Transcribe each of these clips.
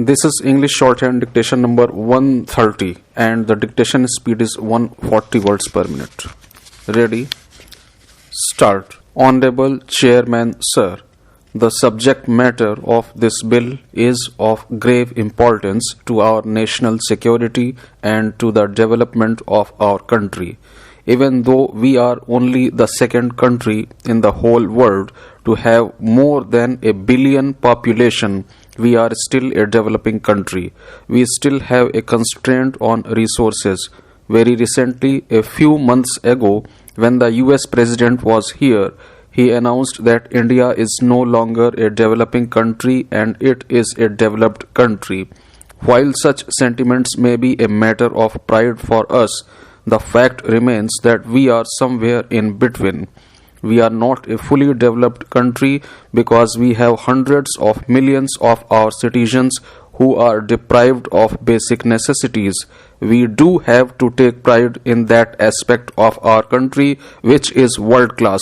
This is English shorthand dictation number 130 and the dictation speed is 140 words per minute. Ready? Start. Honorable Chairman Sir, the subject matter of this bill is of grave importance to our national security and to the development of our country. Even though we are only the second country in the whole world to have more than a billion population, we are still a developing country. We still have a constraint on resources. Very recently, a few months ago, when the US President was here, he announced that India is no longer a developing country and it is a developed country. While such sentiments may be a matter of pride for us, the fact remains that we are somewhere in between. We are not a fully developed country because we have hundreds of millions of our citizens who are deprived of basic necessities. We do have to take pride in that aspect of our country which is world class,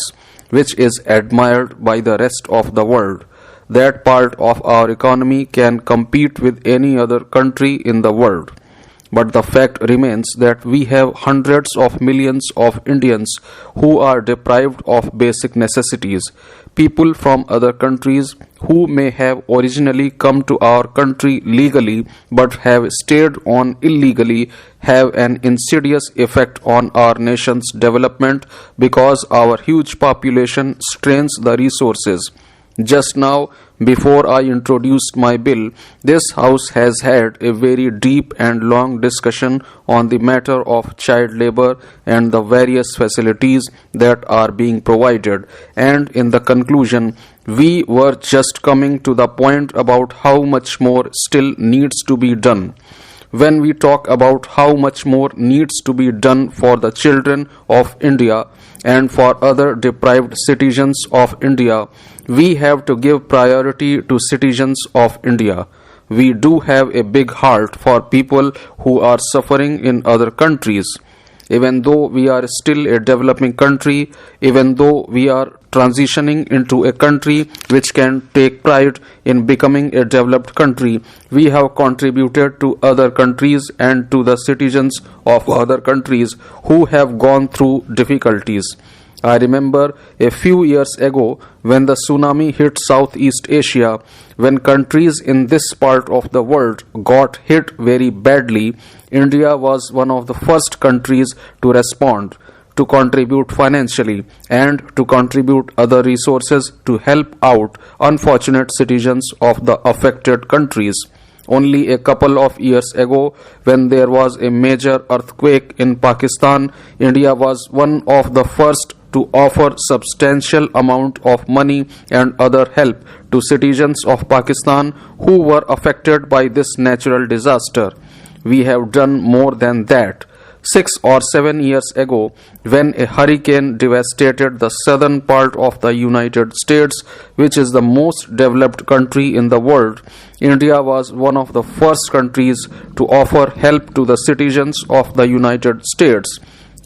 which is admired by the rest of the world. That part of our economy can compete with any other country in the world. But the fact remains that we have hundreds of millions of Indians who are deprived of basic necessities. People from other countries who may have originally come to our country legally but have stayed on illegally have an insidious effect on our nation's development because our huge population strains the resources. Just now, before I introduced my bill, this House has had a very deep and long discussion on the matter of child labor and the various facilities that are being provided, and in the conclusion, we were just coming to the point about how much more still needs to be done. When we talk about how much more needs to be done for the children of India and for other deprived citizens of India, we have to give priority to citizens of India. We do have a big heart for people who are suffering in other countries. Even though we are still a developing country, even though we are transitioning into a country which can take pride in becoming a developed country, we have contributed to other countries and to the citizens of other countries who have gone through difficulties. I remember a few years ago when the tsunami hit Southeast Asia, when countries in this part of the world got hit very badly, India was one of the first countries to respond, to contribute financially, and to contribute other resources to help out unfortunate citizens of the affected countries. Only a couple of years ago, when there was a major earthquake in Pakistan, India was one of the first to offer substantial amount of money and other help to citizens of Pakistan who were affected by this natural disaster. We have done more than that. 6 or 7 years ago, when a hurricane devastated the southern part of the United States, which is the most developed country in the world, India was one of the first countries to offer help to the citizens of the United States.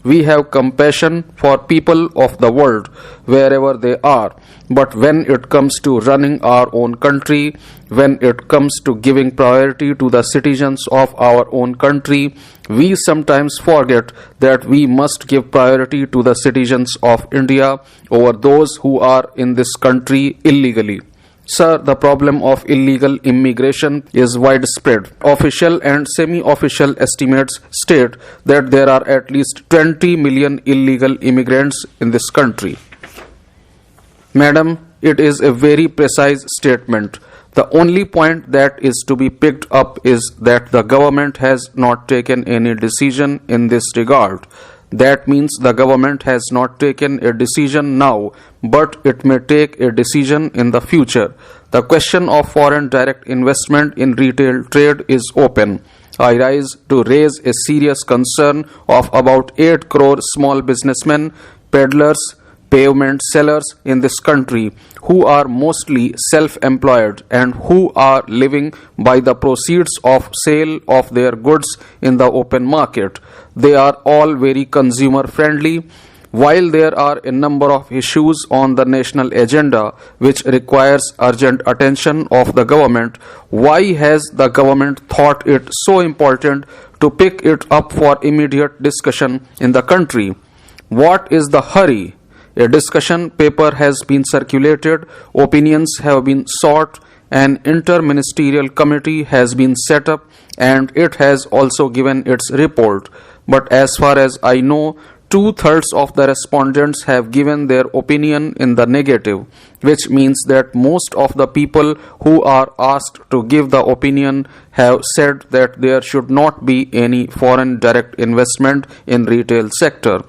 We have compassion for people of the world wherever they are, but when it comes to running our own country, when it comes to giving priority to the citizens of our own country, we sometimes forget that we must give priority to the citizens of India over those who are in this country illegally. Sir, the problem of illegal immigration is widespread. Official and semi-official estimates state that there are at least 20 million illegal immigrants in this country. Madam, it is a very precise statement. The only point that is to be picked up is that the government has not taken any decision in this regard. That means the government has not taken a decision now, but it may take a decision in the future. The question of foreign direct investment in retail trade is open. I rise to raise a serious concern of about 8 crore small businessmen, peddlers, pavement sellers in this country who are mostly self-employed and who are living by the proceeds of sale of their goods in the open market. They are all very consumer friendly. While there are a number of issues on the national agenda which requires urgent attention of the government, why has the government thought it so important to pick it up for immediate discussion in the country? What is the hurry? A discussion paper has been circulated, opinions have been sought, an interministerial committee has been set up, and it has also given its report. But as far as I know, 2/3 of the respondents have given their opinion in the negative, which means that most of the people who are asked to give the opinion have said that there should not be any foreign direct investment in retail sector.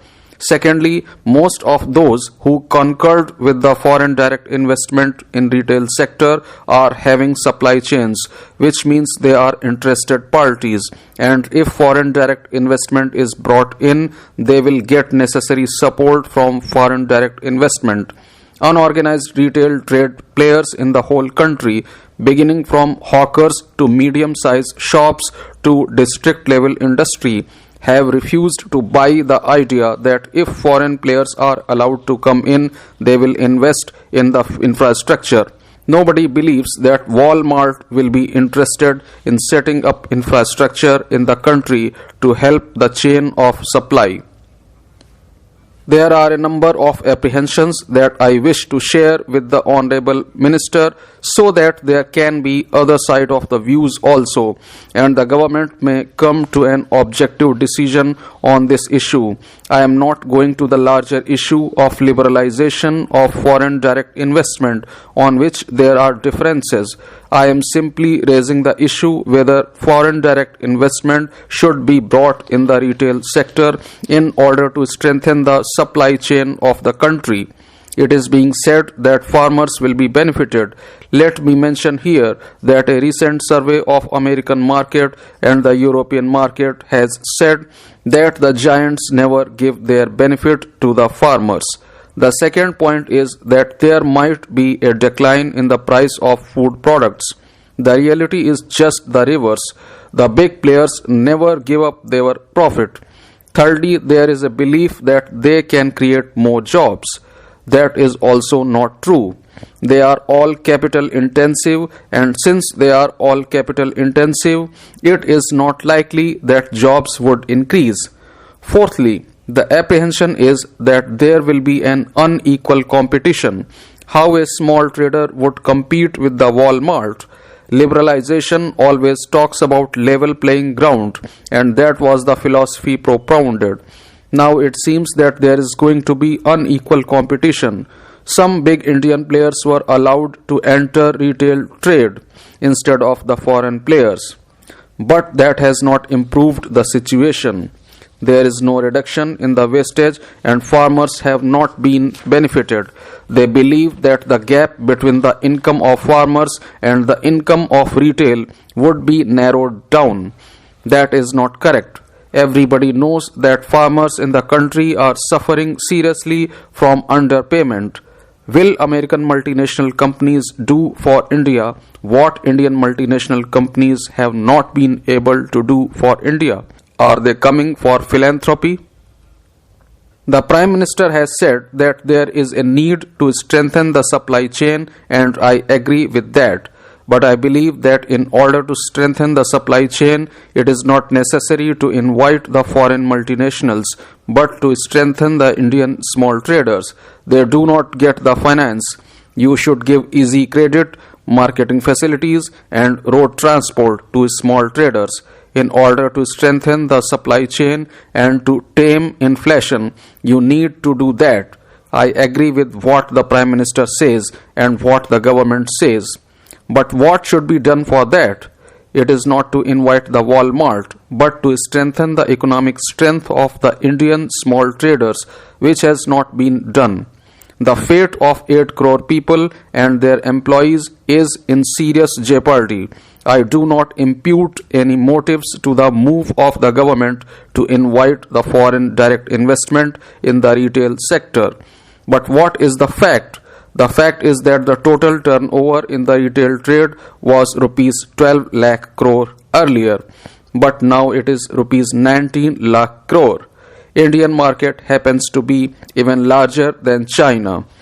Secondly, most of those who concurred with the foreign direct investment in retail sector are having supply chains, which means they are interested parties, and if foreign direct investment is brought in, they will get necessary support from foreign direct investment. Unorganized retail trade players in the whole country, beginning from hawkers to medium-sized shops to district-level industry, have refused to buy the idea that if foreign players are allowed to come in, they will invest in the infrastructure. Nobody believes that Walmart will be interested in setting up infrastructure in the country to help the chain of supply. There are a number of apprehensions that I wish to share with the Honorable Minister so that there can be other side of the views also, and the government may come to an objective decision on this issue. I am not going to the larger issue of liberalization of foreign direct investment, on which there are differences. I am simply raising the issue whether foreign direct investment should be brought in the retail sector in order to strengthen the supply chain of the country. It is being said that farmers will be benefited. Let me mention here that a recent survey of American market and the European market has said that the giants never give their benefit to the farmers. The second point is that there might be a decline in the price of food products. The reality is just the reverse. The big players never give up their profit. Thirdly, there is a belief that they can create more jobs. That is also not true. They are all capital intensive, and since they are all capital intensive, it is not likely that jobs would increase. Fourthly, the apprehension is that there will be an unequal competition. How a small trader would compete with the Walmart? Liberalization always talks about level playing ground, and that was the philosophy propounded. Now it seems that there is going to be unequal competition. Some big Indian players were allowed to enter retail trade instead of the foreign players. But that has not improved the situation. There is no reduction in the wastage, and farmers have not been benefited. They believe that the gap between the income of farmers and the income of retail would be narrowed down. That is not correct. Everybody knows that farmers in the country are suffering seriously from underpayment. Will American multinational companies do for India what Indian multinational companies have not been able to do for India? Are they coming for philanthropy? The Prime Minister has said that there is a need to strengthen the supply chain, and I agree with that. But I believe that in order to strengthen the supply chain, it is not necessary to invite the foreign multinationals, but to strengthen the Indian small traders. They do not get the finance. You should give easy credit, marketing facilities, and road transport to small traders. In order to strengthen the supply chain and to tame inflation, you need to do that. I agree with what the Prime Minister says and what the government says. But what should be done for that? It is not to invite the Walmart, but to strengthen the economic strength of the Indian small traders, which has not been done. The fate of 8 crore people and their employees is in serious jeopardy. I do not impute any motives to the move of the government to invite the foreign direct investment in the retail sector. But what is the fact? The fact is that the total turnover in the retail trade was rupees 12 lakh crore earlier, but now it is rupees 19 lakh crore. Indian market happens to be even larger than China.